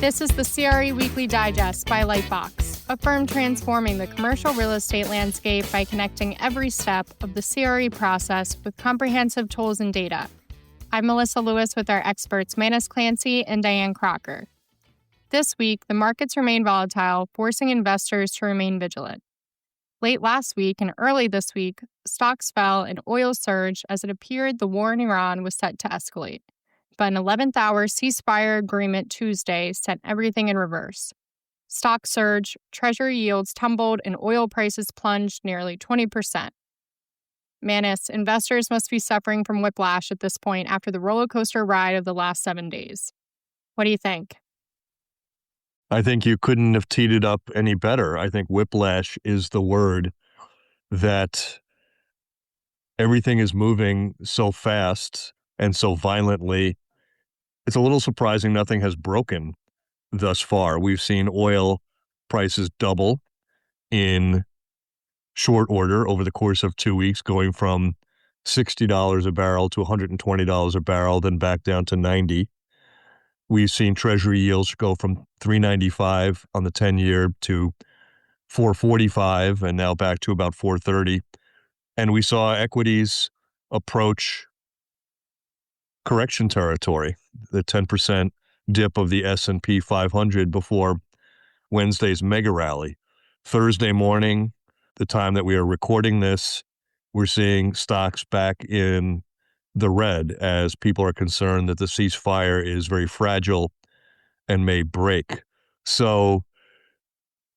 This is the CRE Weekly Digest by LightBox, a firm transforming the commercial real estate landscape by connecting every step of the CRE process with comprehensive tools and data. I'm Melissa Lewis with our experts Manus, Clancy, and Dianne Crocker. This week, the markets remain volatile, forcing investors to remain vigilant. Late last week and early this week, stocks fell and oil surged as it appeared the war in Iran was set to escalate. But an 11th-hour ceasefire agreement Tuesday sent everything in reverse. Stocks surged, Treasury yields tumbled, and oil prices plunged nearly 20%. Manus, investors must be suffering from whiplash at this point after the roller coaster ride of the last 7 days. What do you think? I think you couldn't have teed it up any better. I think whiplash is the word, that everything is moving so fast and so violently. It's a little surprising nothing has broken thus far. We've seen oil prices double in short order over the course of 2 weeks, going from $60 a barrel to $120 a barrel, then back down to $90. We've seen Treasury yields go from 3.95 on the 10-year to 4.45 and now back to about 4.30. And we saw equities approach correction territory, the 10% dip of the S&P 500 before Wednesday's mega rally. Thursday morning, the time that we are recording this, we're seeing stocks back in the red as people are concerned that the ceasefire is very fragile and may break. So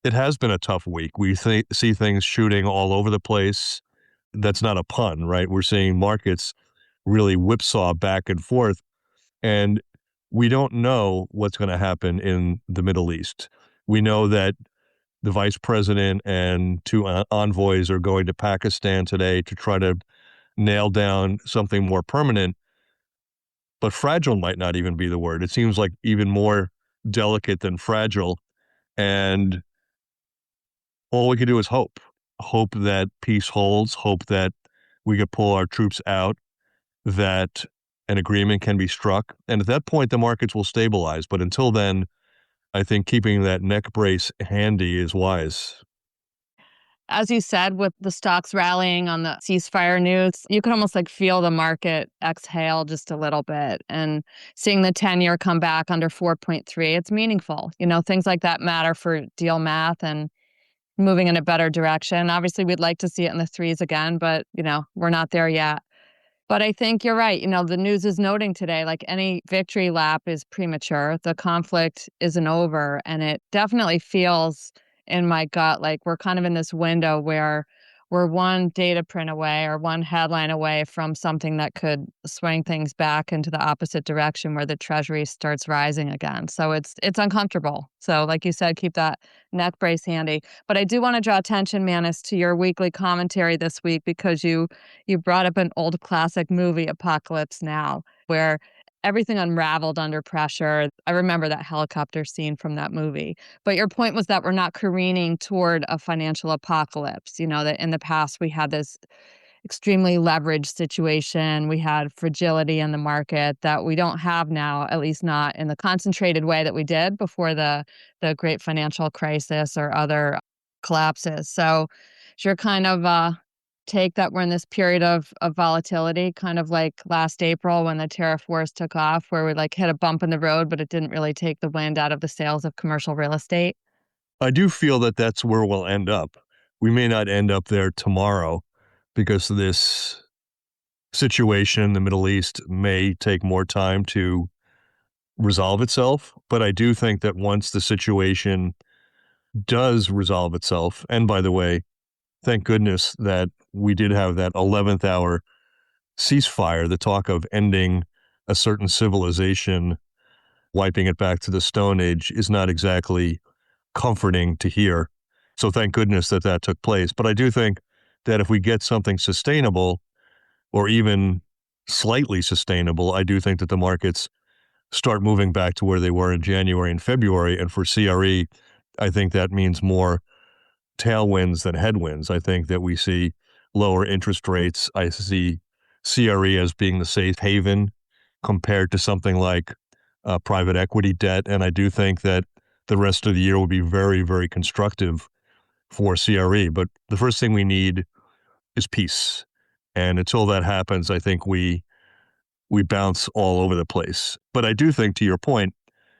it has been a tough week. We see things shooting all over the place. That's not a pun, right? We're seeing markets really whipsaw back and forth, and we don't know what's going to happen in the Middle East. We know that the vice president and two envoys are going to Pakistan today to try to nail down something more permanent, but fragile might not even be the word. It seems like even more delicate than fragile, and all we can do is hope that peace holds, hope that we could pull our troops out, that an agreement can be struck. And at that point, the markets will stabilize. But until then, I think keeping that neck brace handy is wise. As you said, with the stocks rallying on the ceasefire news, you can almost feel the market exhale just a little bit. And seeing the 10-year come back under 4.3, it's meaningful. Things like that matter for deal math and moving in a better direction. Obviously, we'd like to see it in the threes again, but, we're not there yet. But I think you're right. The news is noting today, any victory lap is premature. The conflict isn't over. And it definitely feels in my gut like we're kind of in this window where we're one data print away or one headline away from something that could swing things back into the opposite direction where the Treasury starts rising again. So it's uncomfortable. So like you said, keep that neck brace handy. But I do want to draw attention, Manus, to your weekly commentary this week because you brought up an old classic movie, Apocalypse Now, where everything unraveled under pressure. I remember that helicopter scene from that movie. But your point was that we're not careening toward a financial apocalypse. That in the past we had this extremely leveraged situation. We had fragility in the market that we don't have now, at least not in the concentrated way that we did before the great financial crisis or other collapses. So you're kind of take that we're in this period of volatility, kind of like last April when the tariff wars took off, where we hit a bump in the road, but it didn't really take the wind out of the sails of commercial real estate? I do feel that that's where we'll end up. We may not end up there tomorrow because this situation in the Middle East may take more time to resolve itself. But I do think that once the situation does resolve itself, and by the way, thank goodness that we did have that 11th hour ceasefire, the talk of ending a certain civilization, wiping it back to the Stone Age is not exactly comforting to hear. So thank goodness that took place. But I do think that if we get something sustainable or even slightly sustainable, I do think that the markets start moving back to where they were in January and February. And for CRE, I think that means more tailwinds than headwinds. I think that we see lower interest rates. I see CRE as being the safe haven compared to something like private equity debt. And I do think that the rest of the year will be very, very constructive for CRE. But the first thing we need is peace. And until that happens, I think we bounce all over the place. But I do think, to your point,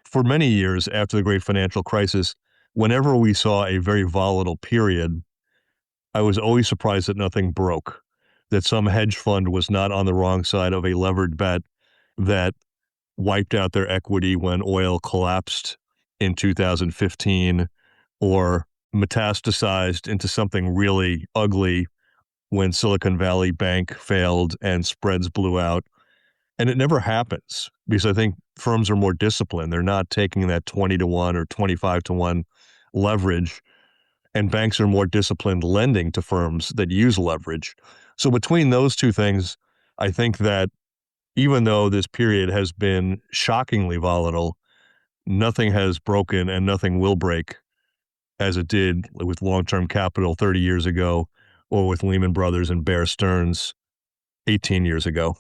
for many years after the great financial crisis, whenever we saw a very volatile period, I was always surprised that nothing broke, that some hedge fund was not on the wrong side of a levered bet that wiped out their equity when oil collapsed in 2015, or metastasized into something really ugly when Silicon Valley Bank failed and spreads blew out. And it never happens because I think firms are more disciplined. They're not taking that 20-to-1 or 25-to-1 leverage, and banks are more disciplined lending to firms that use leverage. So between those two things, I think that even though this period has been shockingly volatile, nothing has broken and nothing will break as it did with long-term capital 30 years ago, or with Lehman Brothers and Bear Stearns 18 years ago.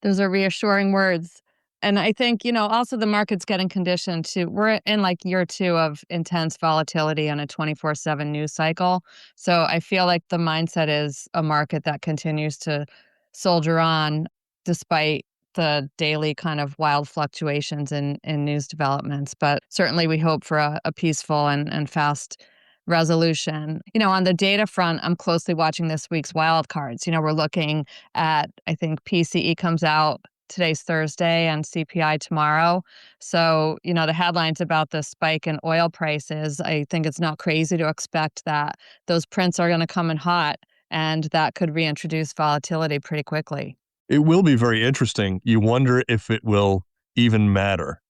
Those are reassuring words. And I think, also the market's getting conditioned to, we're in like year 2 of intense volatility on a 24/7 news cycle. So I feel like the mindset is a market that continues to soldier on despite the daily kind of wild fluctuations in news developments. But certainly we hope for a peaceful and fast resolution. On the data front, I'm closely watching this week's wild cards. We're looking at, I think PCE comes out, today's Thursday, and CPI tomorrow. So, the headlines about the spike in oil prices, I think it's not crazy to expect that those prints are going to come in hot, and that could reintroduce volatility pretty quickly. It will be very interesting. You wonder if it will even matter,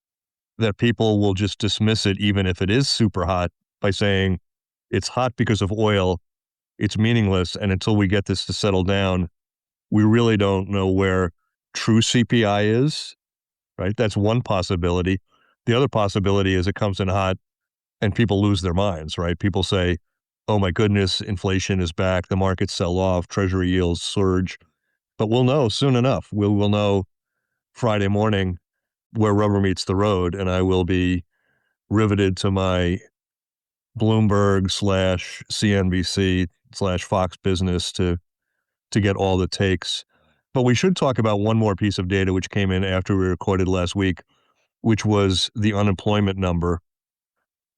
that people will just dismiss it even if it is super hot by saying it's hot because of oil, it's meaningless, and until we get this to settle down, we really don't know where true CPI is, right? That's one possibility. The other possibility is it comes in hot and people lose their minds, right? People say, oh my goodness, inflation is back, the markets sell off, Treasury yields surge. But we'll know soon enough. We'll know Friday morning where rubber meets the road, and I will be riveted to my Bloomberg / CNBC / Fox Business to get all the takes. But we should talk about one more piece of data which came in after we recorded last week, which was the unemployment number.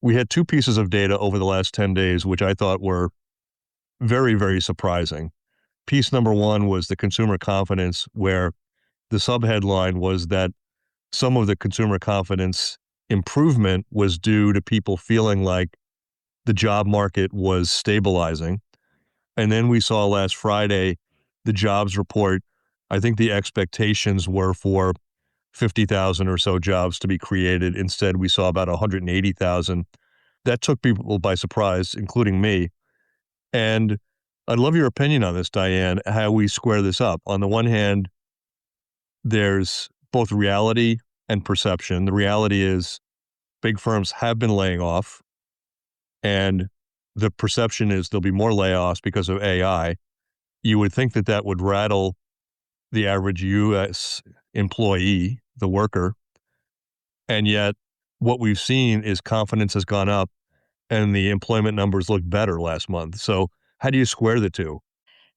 We had 2 pieces of data over the last 10 days, which I thought were very, very surprising. Piece number 1 was the consumer confidence, where the subheadline was that some of the consumer confidence improvement was due to people feeling like the job market was stabilizing. And then we saw last Friday the jobs report. I think the expectations were for 50,000 or so jobs to be created. Instead, we saw about 180,000. That took people by surprise, including me. And I'd love your opinion on this, Dianne, how we square this up. On the one hand, there's both reality and perception. The reality is big firms have been laying off, and the perception is there'll be more layoffs because of AI. You would think that that would rattle the average U.S. employee, the worker. And yet what we've seen is confidence has gone up and the employment numbers look better last month. So how do you square the two?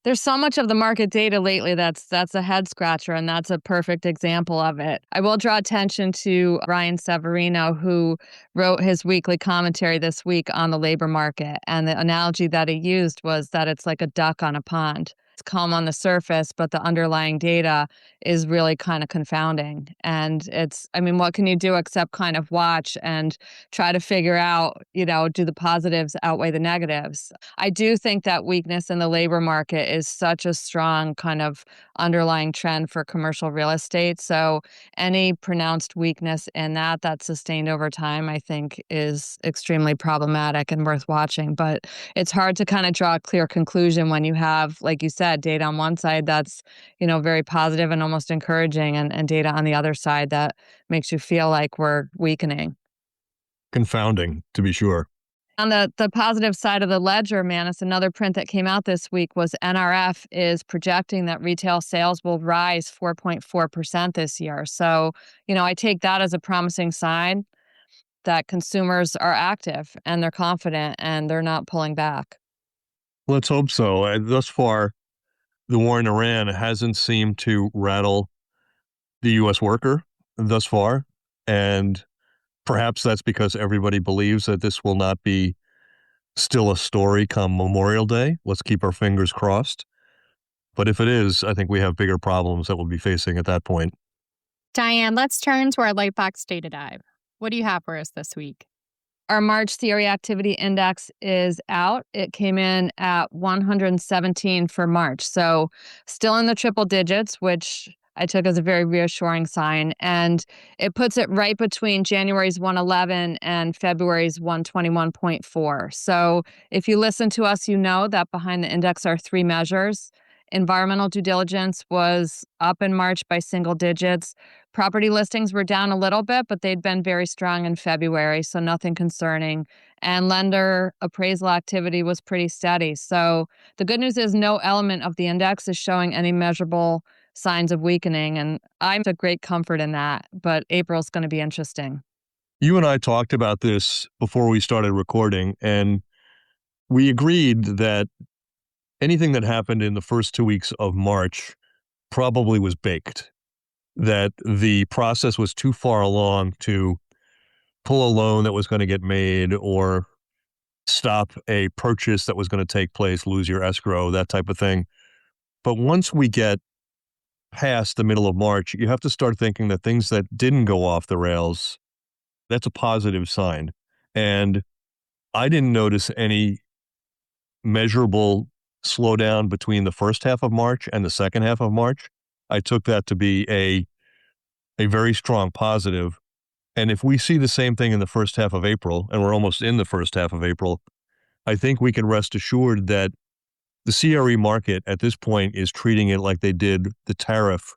There's so much of the market data lately that's a head scratcher, and that's a perfect example of it. I will draw attention to Ryan Severino, who wrote his weekly commentary this week on the labor market. And the analogy that he used was that it's like a duck on a pond. It's calm on the surface, but the underlying data is really kind of confounding. And what can you do except kind of watch and try to figure out, do the positives outweigh the negatives? I do think that weakness in the labor market is such a strong kind of underlying trend for commercial real estate. So any pronounced weakness in that that's sustained over time, I think, is extremely problematic and worth watching. But it's hard to kind of draw a clear conclusion when you have, like you said, data on one side that's, very positive and almost encouraging, and data on the other side that makes you feel like we're weakening. Confounding, to be sure. On the positive side of the ledger, Manus, another print that came out this week was NRF is projecting that retail sales will rise 4.4% this year. So, I take that as a promising sign that consumers are active and they're confident and they're not pulling back. Let's hope so. Thus far, the war in Iran hasn't seemed to rattle the U.S. worker thus far. And perhaps that's because everybody believes that this will not be still a story come Memorial Day. Let's keep our fingers crossed. But if it is, I think we have bigger problems that we'll be facing at that point. Dianne, let's turn to our Lightbox data dive. What do you have for us this week? Our March CRE activity index is out. It came in at 117 for March. So still in the triple digits, which I took as a very reassuring sign. And it puts it right between January's 111 and February's 121.4. So if you listen to us, you know that behind the index are three measures. Environmental due diligence was up in March by single digits. Property listings were down a little bit, but they'd been very strong in February, so nothing concerning. And lender appraisal activity was pretty steady. So the good news is no element of the index is showing any measurable signs of weakening, and I'm a great comfort in that, but April's going to be interesting. You and I talked about this before we started recording, and we agreed that anything that happened in the first 2 weeks of March probably was baked, that the process was too far along to pull a loan that was going to get made or stop a purchase that was going to take place, lose your escrow, that type of thing. But once we get past the middle of March, you have to start thinking that things that didn't go off the rails, that's a positive sign. And I didn't notice any measurable slowdown between the first half of March and the second half of March. I took that to be a very strong positive. And if we see the same thing in the first half of April, and we're almost in the first half of April, I think we can rest assured that the CRE market at this point is treating it like they did the tariff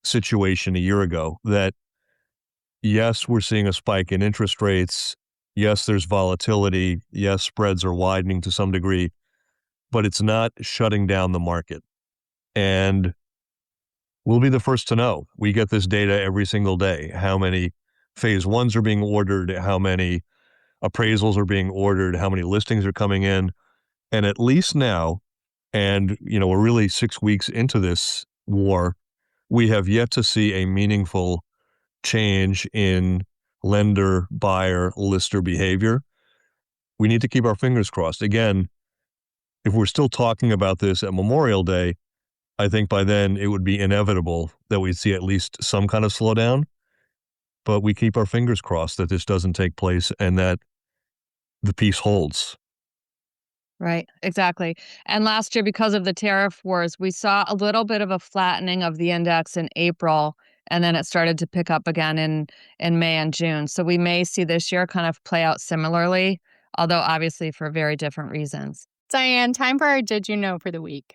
situation a year ago, that yes, we're seeing a spike in interest rates. Yes, there's volatility. Yes, spreads are widening to some degree, but it's not shutting down the market. And we'll be the first to know. We get this data every single day, how many phase ones are being ordered, how many appraisals are being ordered, how many listings are coming in. And at least now, and we're really 6 weeks into this war, we have yet to see a meaningful change in lender, buyer, lister behavior. We need to keep our fingers crossed. Again, if we're still talking about this at Memorial Day, I think by then it would be inevitable that we'd see at least some kind of slowdown. But we keep our fingers crossed that this doesn't take place and that the peace holds. Right, exactly. And last year, because of the tariff wars, we saw a little bit of a flattening of the index in April, and then it started to pick up again in May and June. So we may see this year kind of play out similarly, although obviously for very different reasons. Dianne, time for our Did You Know for the week.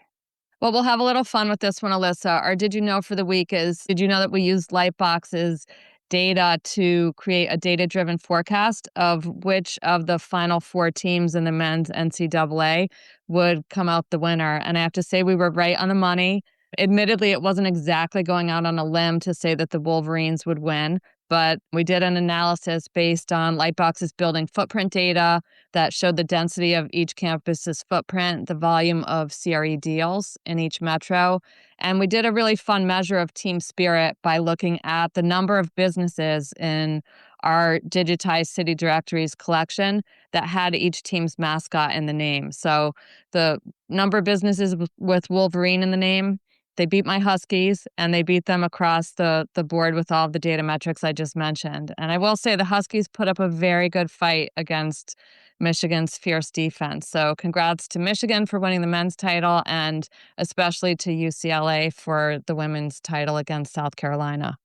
Well, we'll have a little fun with this one, Alyssa. Our Did You Know for the week is, did you know that we used LightBox's data to create a data-driven forecast of which of the final four teams in the men's NCAA would come out the winner? And I have to say we were right on the money. Admittedly, it wasn't exactly going out on a limb to say that the Wolverines would win, but we did an analysis based on LightBox's building footprint data that showed the density of each campus's footprint, the volume of CRE deals in each metro. And we did a really fun measure of team spirit by looking at the number of businesses in our digitized city directories collection that had each team's mascot in the name. So the number of businesses with Wolverine in the name, they beat my Huskies, and they beat them across the board with all of the data metrics I just mentioned. And I will say the Huskies put up a very good fight against Michigan's fierce defense. So congrats to Michigan for winning the men's title, and especially to UCLA for the women's title against South Carolina.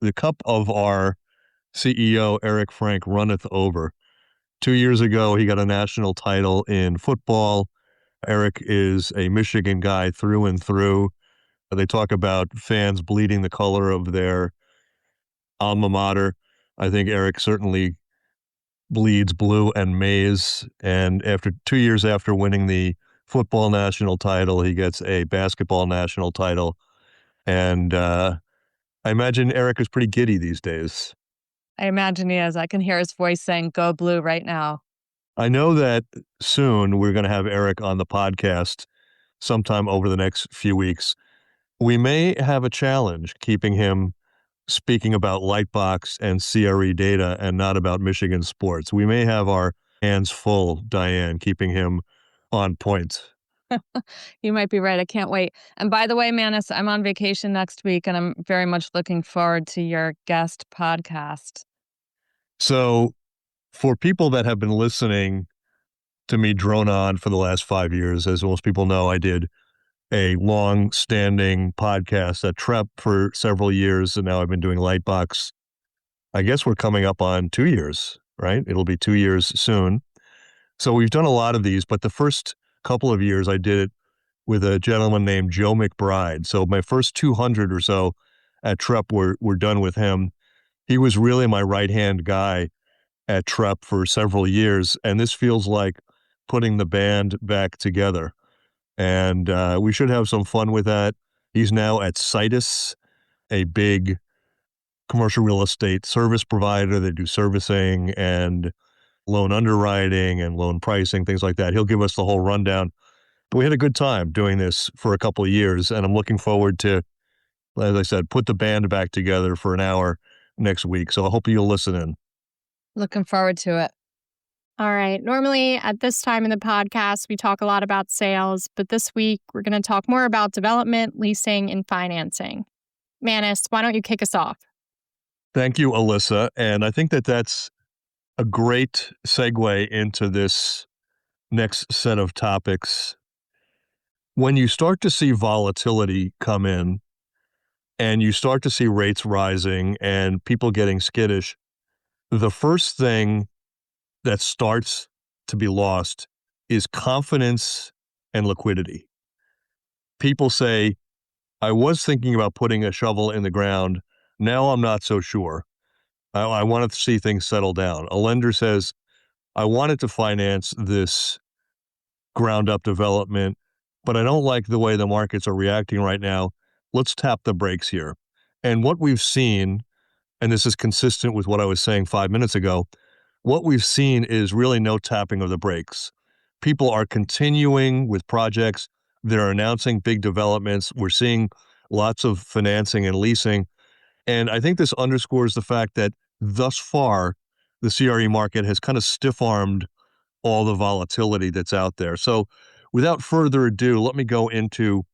The cup of our CEO, Eric Frank, runneth over. 2 years ago, he got a national title in football. Eric is a Michigan guy through and through. They talk about fans bleeding the color of their alma mater. I think Eric certainly bleeds blue and maize. And after 2 years after winning the football national title, he gets a basketball national title. And I imagine Eric is pretty giddy these days. I imagine he is. I can hear his voice saying, "Go blue" right now. I know that soon we're going to have Eric on the podcast sometime over the next few weeks. We may have a challenge keeping him speaking about LightBox and CRE data and not about Michigan sports. We may have our hands full, Dianne, keeping him on point. You might be right. I can't wait. And by the way, Manus, I'm on vacation next week, and I'm very much looking forward to your guest podcast. So for people that have been listening to me drone on for the last 5 years, as most people know, I did a long-standing podcast at Trepp for several years, and now I've been doing LightBox. I guess we're coming up on 2 years, right? It'll be 2 years soon. So we've done a lot of these, but the first couple of years I did it with a gentleman named Joe McBride. So my first 200 or so at Trepp were done with him. He was really my right-hand guy at Trepp for several years, and this feels like putting the band back together. And we should have some fun with that. He's now at Citus, a big commercial real estate service provider. They do servicing and loan underwriting and loan pricing, things like that. He'll give us the whole rundown. But we had a good time doing this for a couple of years, and I'm looking forward to, as I said, put the band back together for an hour next week. So I hope you'll listen in. Looking forward to it. All right. Normally at this time in the podcast, we talk a lot about sales, but this week we're going to talk more about development, leasing, and financing. Manus, why don't you kick us off? Thank you, Alyssa. And I think that that's a great segue into this next set of topics. When you start to see volatility come in and you start to see rates rising and people getting skittish, the first thing that starts to be lost is confidence and liquidity. People say, I was thinking about putting a shovel in the ground. Now I'm not so sure. I wanted to see things settle down. A lender says, I wanted to finance this ground up development, but I don't like the way the markets are reacting right now. Let's tap the brakes here. And what we've seen, and this is consistent with what I was saying 5 minutes ago, what we've seen is really no tapping of the brakes. People are continuing with projects. They're announcing big developments. We're seeing lots of financing and leasing. And I think this underscores the fact that thus far, the CRE market has kind of stiff-armed all the volatility that's out there. So without further ado, let me go into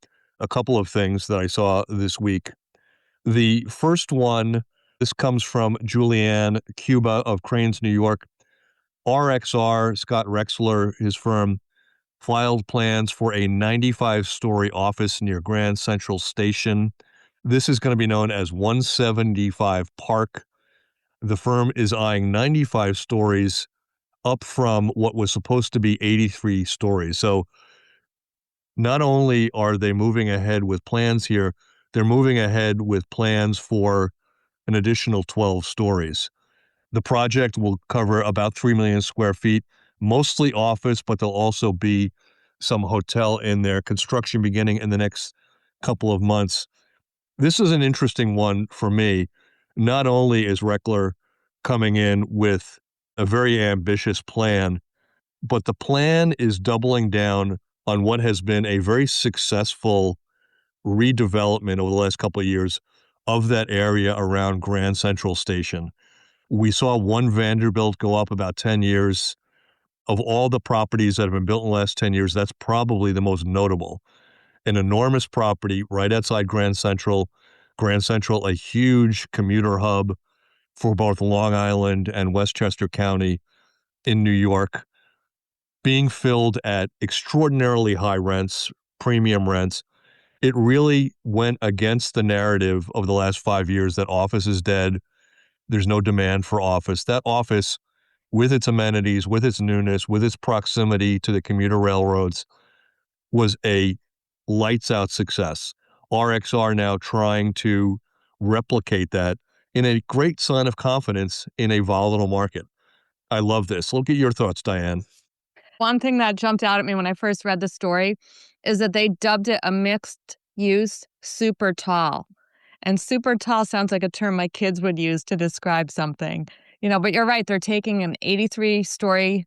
a couple of things that I saw this week. The first one, this comes from Julianne Cuba of Cranes, New York. RXR, Scott Rexler, his firm, filed plans for a 95-story office near Grand Central Station. This is going to be known as 175 Park. The firm is eyeing 95 stories up from what was supposed to be 83 stories. So not only are they moving ahead with plans here, they're moving ahead with plans for an additional 12 stories. The project will cover about 3 million square feet, mostly office, but there'll also be some hotel in there, construction beginning in the next couple of months. This is an interesting one for me. Not only is Rexler coming in with a very ambitious plan, but the plan is doubling down on what has been a very successful redevelopment over the last couple of years of that area around Grand Central Station. We saw One Vanderbilt go up about 10 years. Of all the properties that have been built in the last 10 years, that's probably the most notable. An enormous property right outside Grand Central. Grand Central, a huge commuter hub for both Long Island and Westchester County in New York, being filled at extraordinarily high rents, premium rents. It really went against the narrative of the last 5 years that office is dead. There's no demand for office. That office, with its amenities, with its newness, with its proximity to the commuter railroads, was a lights-out success. RXR now trying to replicate that in a great sign of confidence in a volatile market. I love this. Look at your thoughts, Dianne. One thing that jumped out at me when I first read the story is that they dubbed it a mixed use super tall. And super tall sounds like a term my kids would use to describe something. But you're right. They're taking an 83-story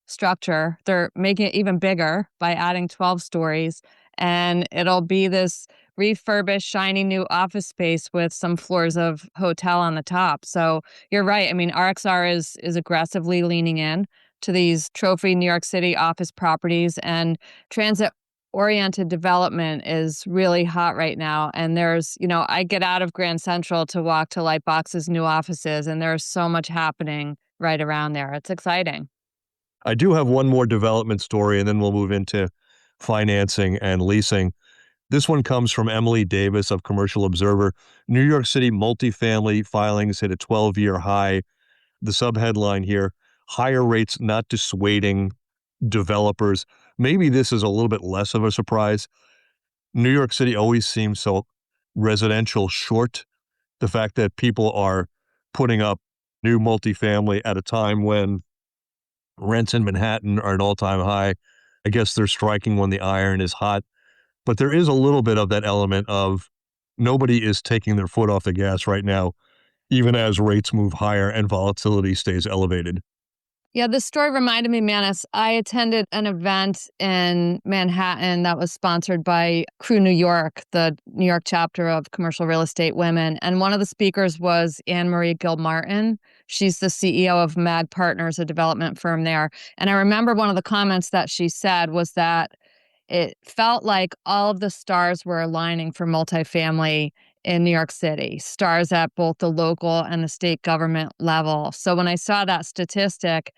structure. They're making it even bigger by adding 12 stories. And it'll be this refurbished, shiny new office space with some floors of hotel on the top. So you're right. I mean, RXR is aggressively leaning in to these trophy New York City office properties, and transit-oriented development is really hot right now. And I get out of Grand Central to walk to LightBox's new offices, and there's so much happening right around there. It's exciting. I do have one more development story, and then we'll move into financing and leasing. This one comes from Emily Davis of Commercial Observer. New York City multifamily filings hit a 12-year high. The subheadline here, higher rates not dissuading developers. Maybe this is a little bit less of a surprise. New York City always seems so residential short. The fact that people are putting up new multifamily at a time when rents in Manhattan are an all-time high. I guess they're striking when the iron is hot. But there is a little bit of that element of nobody is taking their foot off the gas right now, even as rates move higher and volatility stays elevated. Yeah, this story reminded me, Manus. I attended an event in Manhattan that was sponsored by CRE New York, the New York chapter of Commercial Real Estate Women. And one of the speakers was Anne-Marie Gilmartin. She's the CEO of MAG Partners, a development firm there. And I remember one of the comments that she said was that it felt like all of the stars were aligning for multifamily in New York City, stars at both the local and the state government level. So when I saw that statistic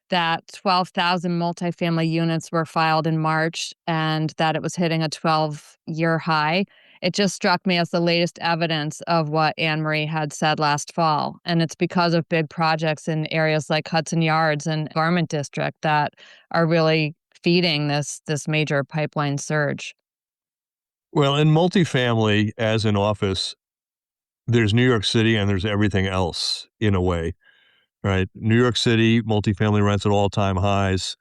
that 12,000 multifamily units were filed in March and that it was hitting a 12-year high, it just struck me as the latest evidence of what Anne-Marie had said last fall. And it's because of big projects in areas like Hudson Yards and Garment District that are really feeding this major pipeline surge. Well, in multifamily, as in office, there's New York City and there's everything else in a way, right? New York City, multifamily rents at all-time highs,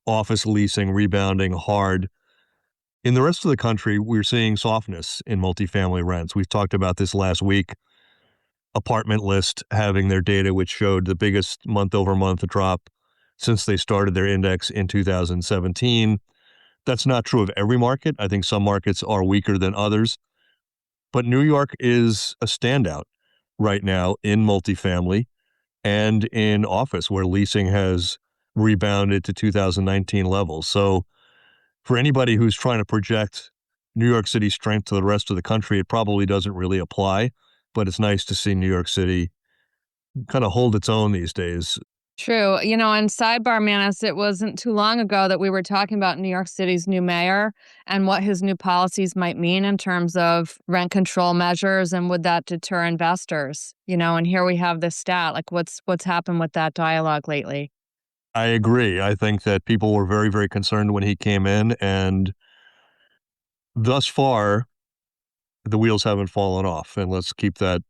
office leasing rebounding hard. In the rest of the country, we're seeing softness in multifamily rents. We've talked about this last week. Apartment List having their data, which showed the biggest month-over-month drop since they started their index in 2017. That's not true of every market. I think some markets are weaker than others. But New York is a standout right now in multifamily and in office, where leasing has rebounded to 2019 levels. So for anybody who's trying to project New York City's strength to the rest of the country, it probably doesn't really apply. But it's nice to see New York City kind of hold its own these days. True. And sidebar, Manus, it wasn't too long ago that we were talking about New York City's new mayor and what his new policies might mean in terms of rent control measures and would that deter investors, and here we have this stat, like what's happened with that dialogue lately. I agree. I think that people were very, very concerned when he came in, and thus far, the wheels haven't fallen off, and let's keep that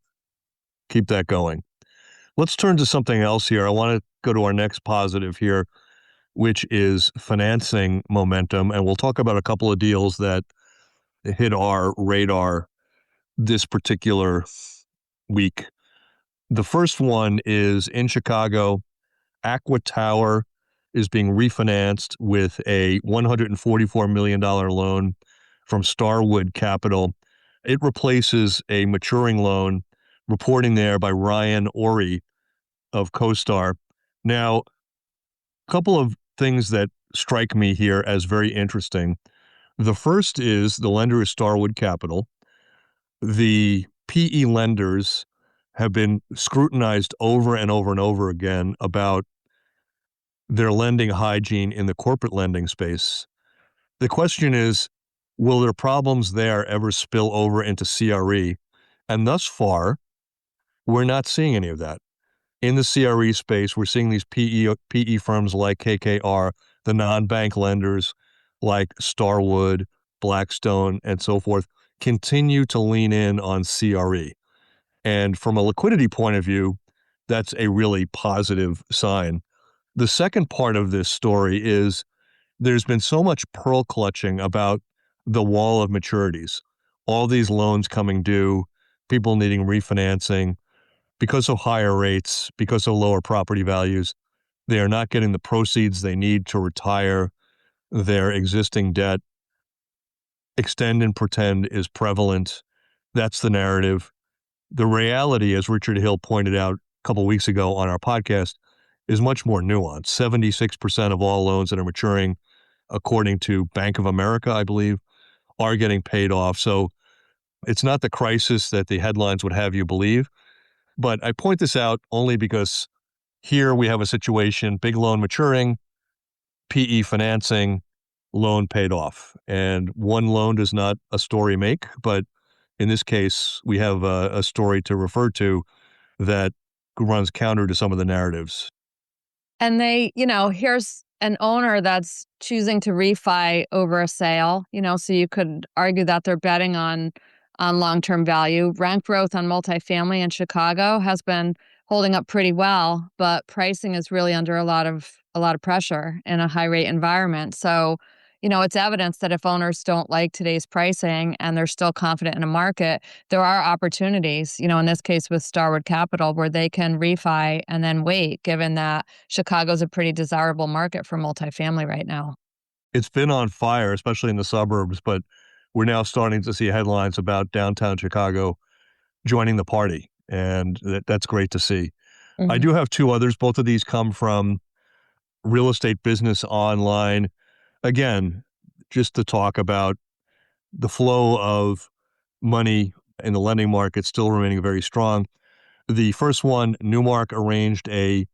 going. Let's turn to something else here. I want to go to our next positive here, which is financing momentum. And we'll talk about a couple of deals that hit our radar this particular week. The first one is in Chicago. Aqua Tower is being refinanced with a $144 million loan from Starwood Capital. It replaces a maturing loan, reporting there by Ryan Ori of CoStar. Now, a couple of things that strike me here as very interesting. The first is the lender is Starwood Capital. The PE lenders have been scrutinized over and over and over again about their lending hygiene in the corporate lending space. The question is, will their problems there ever spill over into CRE? And thus far, we're not seeing any of that. In the CRE space, we're seeing these PE firms like KKR, the non-bank lenders like Starwood, Blackstone, and so forth, continue to lean in on CRE. And from a liquidity point of view, That's a really positive sign. The second part of this story is there's been so much pearl clutching about the wall of maturities, all these loans coming due, people needing refinancing because of higher rates, because of lower property values. They are not getting the proceeds they need to retire their existing debt. Extend and pretend is prevalent. That's the narrative. The reality, as Richard Hill pointed out a couple weeks ago on our podcast, is much more nuanced. 76% of all loans that are maturing, according to Bank of America, I believe, are getting paid off. So it's not the crisis that the headlines would have you believe. But I point this out only because here we have a situation, big loan maturing, PE financing, loan paid off. And one loan does not a story make, but in this case, we have a story to refer to that runs counter to some of the narratives. And here's an owner that's choosing to refi over a sale, so you could argue that they're betting on long-term value. Rent growth on multifamily in Chicago has been holding up pretty well, but pricing is really under a lot of pressure in a high rate environment. So, it's evidence that if owners don't like today's pricing and they're still confident in a market, there are opportunities, in this case with Starwood Capital, where they can refi and then wait, given that Chicago's a pretty desirable market for multifamily right now. It's been on fire, especially in the suburbs, but we're now starting to see headlines about downtown Chicago joining the party, and that's great to see. Mm-hmm. I do have two others. Both of these come from Real Estate Business Online. Again, just to talk about the flow of money in the lending market still remaining very strong. The first one, Newmark arranged a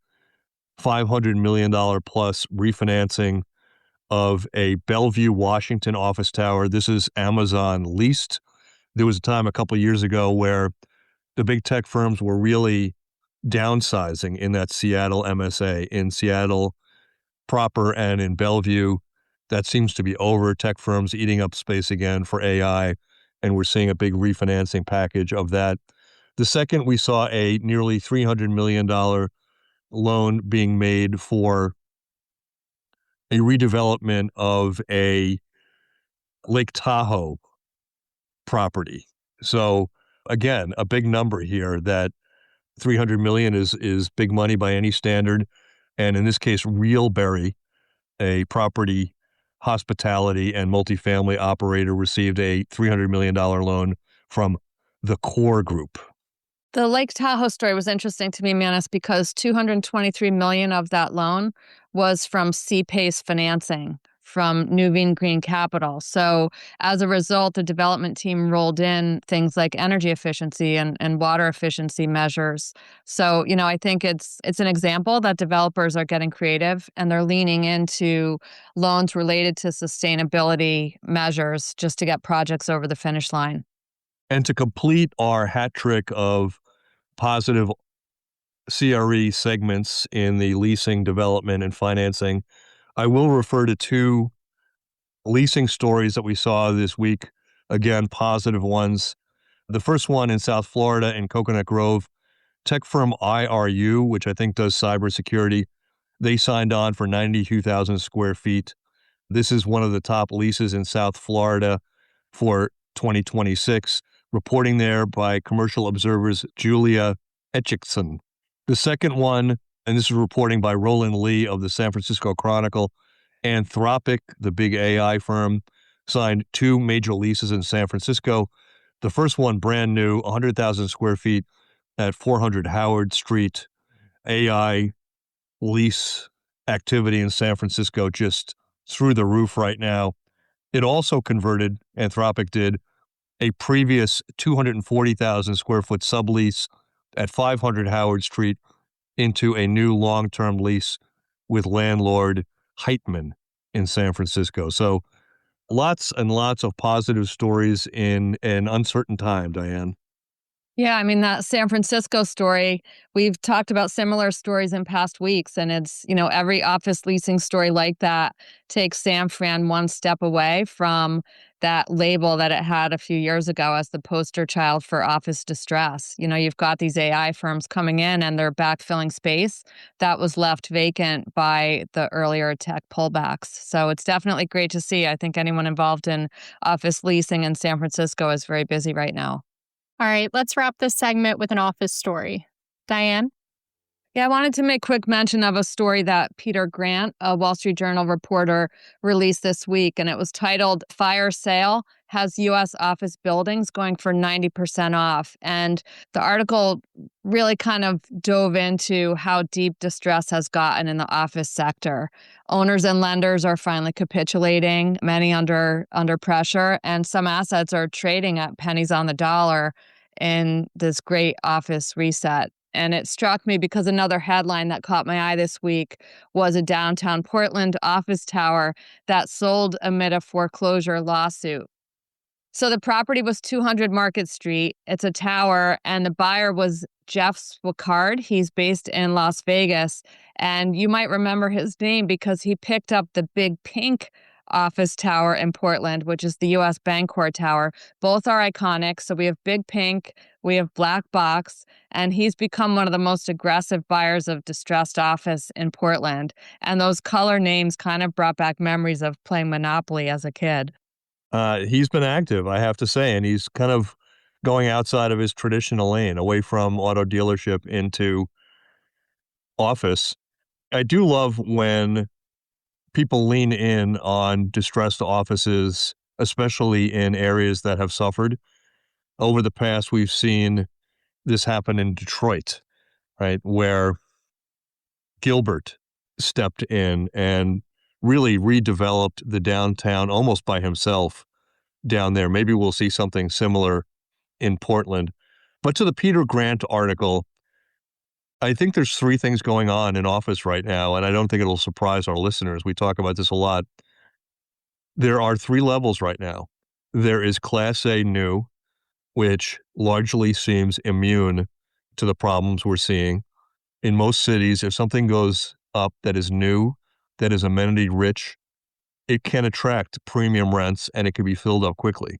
$500 million plus refinancing of a Bellevue, Washington office tower. This is Amazon leased. There was a time a couple of years ago where the big tech firms were really downsizing in that Seattle MSA, in Seattle proper and in Bellevue. That seems to be over. Tech firms eating up space again for AI, and we're seeing a big refinancing package of that. The second, we saw a nearly $300 million loan being made for a redevelopment of a Lake Tahoe property. So again, a big number here. That $300 million is big money by any standard. And in this case, Realberry, a property hospitality and multifamily operator, received a $300 million loan from the Core Group. The Lake Tahoe story was interesting to me, Manus, because $223 million of that loan was from C-PACE financing from Nuveen Green Capital. So as a result, the development team rolled in things like energy efficiency and water efficiency measures. So, I think it's an example that developers are getting creative and they're leaning into loans related to sustainability measures just to get projects over the finish line. And to complete our hat trick of positive CRE segments in the leasing, development, and financing, I will refer to two leasing stories that we saw this week. Again, positive ones. The first one in South Florida in Coconut Grove, tech firm IRU, which I think does cybersecurity, they signed on for 92,000 square feet. This is one of the top leases in South Florida for 2026, reporting there by Commercial Observer's Julia Etchickson. The second one, and this is reporting by Roland Lee of the San Francisco Chronicle, Anthropic, the big AI firm, signed two major leases in San Francisco. The first one, brand new, 100,000 square feet at 400 Howard Street. AI lease activity in San Francisco just through the roof right now. It also converted, Anthropic did, a previous 240,000 square foot sublease at 500 Howard Street into a new long-term lease with landlord Heitman in San Francisco. So lots and lots of positive stories in an uncertain time, Dianne. Yeah, I mean, that San Francisco story, we've talked about similar stories in past weeks, and it's, every office leasing story like that takes San Fran one step away from that label that it had a few years ago as the poster child for office distress. You've got these AI firms coming in and they're backfilling space that was left vacant by the earlier tech pullbacks. So it's definitely great to see. I think anyone involved in office leasing in San Francisco is very busy right now. All right, let's wrap this segment with an office story. Dianne? Yeah, I wanted to make quick mention of a story that Peter Grant, a Wall Street Journal reporter, released this week, and it was titled Fire Sale Has U.S. Office Buildings Going for 90% Off. And the article really kind of dove into how deep distress has gotten in the office sector. Owners and lenders are finally capitulating, many under pressure, and some assets are trading at pennies on the dollar in this great office reset. And it struck me because another headline that caught my eye this week was a downtown Portland office tower that sold amid a foreclosure lawsuit. So the property was 200 Market Street. It's a tower, and the buyer was Jeff Swicard. He's based in Las Vegas, and you might remember his name because he picked up the Big Pink office tower in Portland, which is the U.S. Bancorp Tower. Both are iconic. So we have Big Pink, we have Black Box, and he's become one of the most aggressive buyers of distressed office in Portland. And those color names kind of brought back memories of playing Monopoly as a kid. He's been active, I have to say, and he's kind of going outside of his traditional lane, away from auto dealership into office. I do love when people lean in on distressed offices, especially in areas that have suffered. Over the past, we've seen this happen in Detroit, right, where Gilbert stepped in and really redeveloped the downtown almost by himself down there. Maybe we'll see something similar in Portland. But to the Peter Grant article, I think there's three things going on in office right now, and I don't think it'll surprise our listeners. We talk about this a lot. There are three levels right now. There is Class A new, which largely seems immune to the problems we're seeing. In most cities, if something goes up that is new, that is amenity rich, it can attract premium rents and it can be filled up quickly.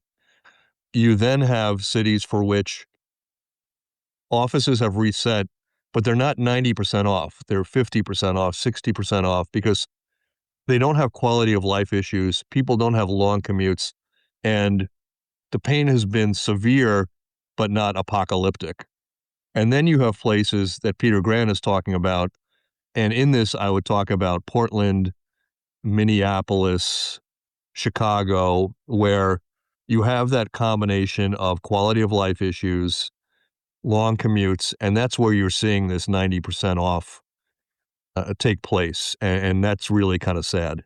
You then have cities for which offices have reset, but they're not 90% off. They're 50% off, 60% off, because they don't have quality of life issues. People don't have long commutes, and the pain has been severe, but not apocalyptic. And then you have places that Peter Grant is talking about. And in this, I would talk about Portland, Minneapolis, Chicago, where you have that combination of quality of life issues, long commutes, and that's where you're seeing this 90% off take place. And that's really kind of sad.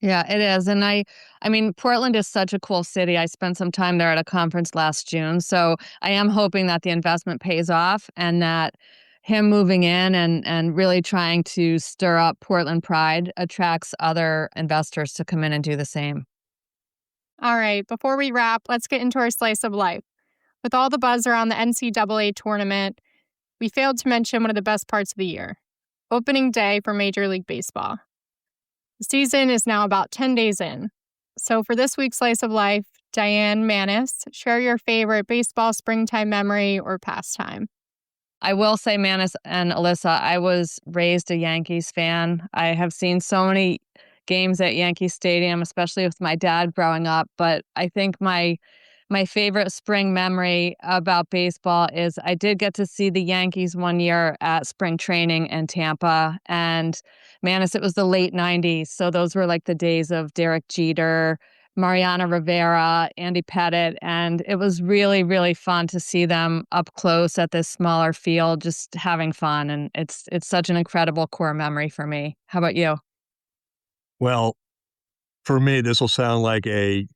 Yeah, it is. And I mean, Portland is such a cool city. I spent some time there at a conference last June. So I am hoping that the investment pays off and that him moving in and really trying to stir up Portland pride attracts other investors to come in and do the same. All right, before we wrap, let's get into our slice of life. With all the buzz around the NCAA tournament, we failed to mention one of the best parts of the year, opening day for Major League Baseball. The season is now about 10 days in. So for this week's Slice of Life, Dianne, Manus, share your favorite baseball springtime memory or pastime. I will say, Manus and Alyssa, I was raised a Yankees fan. I have seen so many games at Yankee Stadium, especially with my dad growing up. But I think my favorite spring memory about baseball is I did get to see the Yankees one year at spring training in Tampa. And Manus, it was the late 90s. So those were like the days of Derek Jeter, Mariano Rivera, Andy Pettitte. And it was really, really fun to see them up close at this smaller field, just having fun. And it's such an incredible core memory for me. How about you? Well, for me, this will sound like a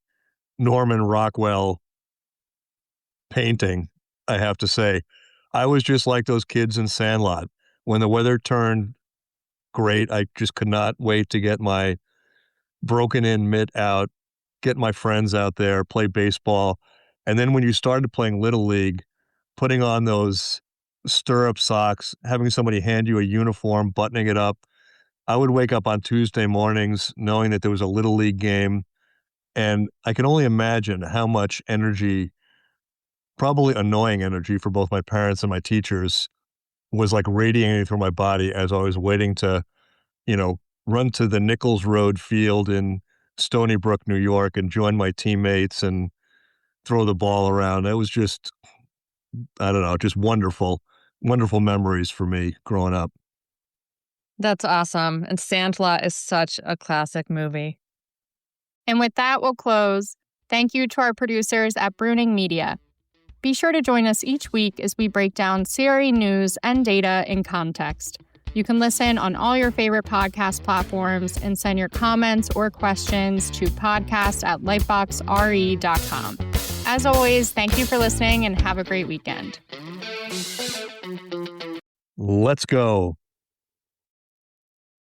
Norman Rockwell painting, I have to say. I was just like those kids in Sandlot. When the weather turned great, I just could not wait to get my broken in mitt out, get my friends out there, play baseball. And then when you started playing Little League, putting on those stirrup socks, having somebody hand you a uniform, buttoning it up. I would wake up on Tuesday mornings knowing that there was a Little League game, and I can only imagine how much energy, probably annoying energy for both my parents and my teachers, was like radiating through my body as I was waiting to, run to the Nichols Road field in Stony Brook, New York, and join my teammates and throw the ball around. That was just, I don't know, just wonderful, wonderful memories for me growing up. That's awesome. And Sandlot is such a classic movie. And with that, we'll close. Thank you to our producers at Bruning Media. Be sure to join us each week as we break down CRE news and data in context. You can listen on all your favorite podcast platforms and send your comments or questions to podcast@lightboxre.com. As always, thank you for listening and have a great weekend. Let's go.